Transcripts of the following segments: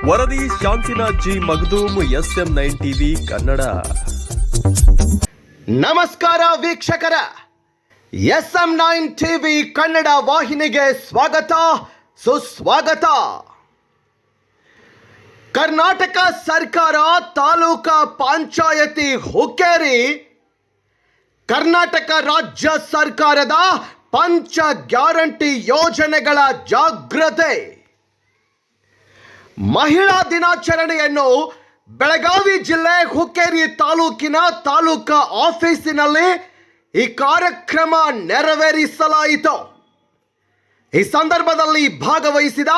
ವರದಿ Shantinath G Magdum SM9 TV Kannada. ನಮಸ್ಕಾರ ವೀಕ್ಷಕರ, SM9 ಟಿವಿ ಕನ್ನಡ ವಾಹಿನಿಗೆ ಸ್ವಾಗತ ಸುಸ್ವಾಗತ. ಕರ್ನಾಟಕ ಸರ್ಕಾರ ತಾಲೂಕಾ ಪಂಚಾಯತಿ ಹುಕ್ಕೇರಿ ಕರ್ನಾಟಕ ರಾಜ್ಯ ಸರ್ಕಾರದ ಪಂಚ ಗ್ಯಾರಂಟಿ ಯೋಜನೆಗಳ ಜಾಗೃತೆ. ಮಹಿಳಾ ದಿನಾಚರಣೆಯನ್ನು ಬೆಳಗಾವಿ ಜಿಲ್ಲೆ ಹುಕ್ಕೇರಿ ತಾಲೂಕಿನ ತಾಲೂಕಾ ಆಫೀಸಿನಲ್ಲಿ ಈ ಕಾರ್ಯಕ್ರಮ ನೆರವೇರಿಸಲಾಯಿತು. ಈ ಸಂದರ್ಭದಲ್ಲಿ ಭಾಗವಹಿಸಿದ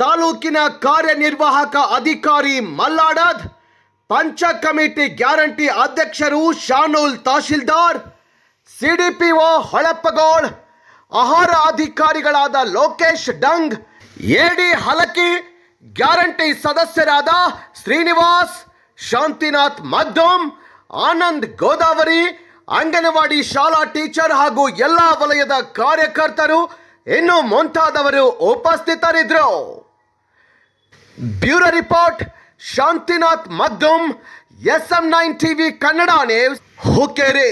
ತಾಲೂಕಿನ ಕಾರ್ಯನಿರ್ವಾಹಕ ಅಧಿಕಾರಿ ಮಲ್ಲಾಡದ್, ಪಂಚ ಕಮಿಟಿ ಗ್ಯಾರಂಟಿ ಅಧ್ಯಕ್ಷರು ಶಾನೂಲ್ ತಹಶೀಲ್ದಾರ್, CDPO ಹೊಳಪ್ಪಗೋಳ್, ಆಹಾರ ಅಧಿಕಾರಿಗಳಾದ Lokesh dung, AD Halaki, guarantee ಸದಸ್ಯರಾದ ಶ್ರೀನಿವಾಸ್, ಶಾಂತಿನಾಥ್ ಮಗ್ದೂಮ್, ಆನಂದ್ ಗೋದಾವರಿ, ಅಂಗನವಾಡಿ ಶಾಲಾ ಟೀಚರ್ ಹಾಗೂ ಎಲ್ಲ ವಲಯದ ಕಾರ್ಯಕರ್ತರು ಇನ್ನು ಮುಂತಾದವರು ಉಪಸ್ಥಿತರಿದ್ದರು. Bureau report Shantinath Magdum, SM9 TV Kannada news, Hukkeri.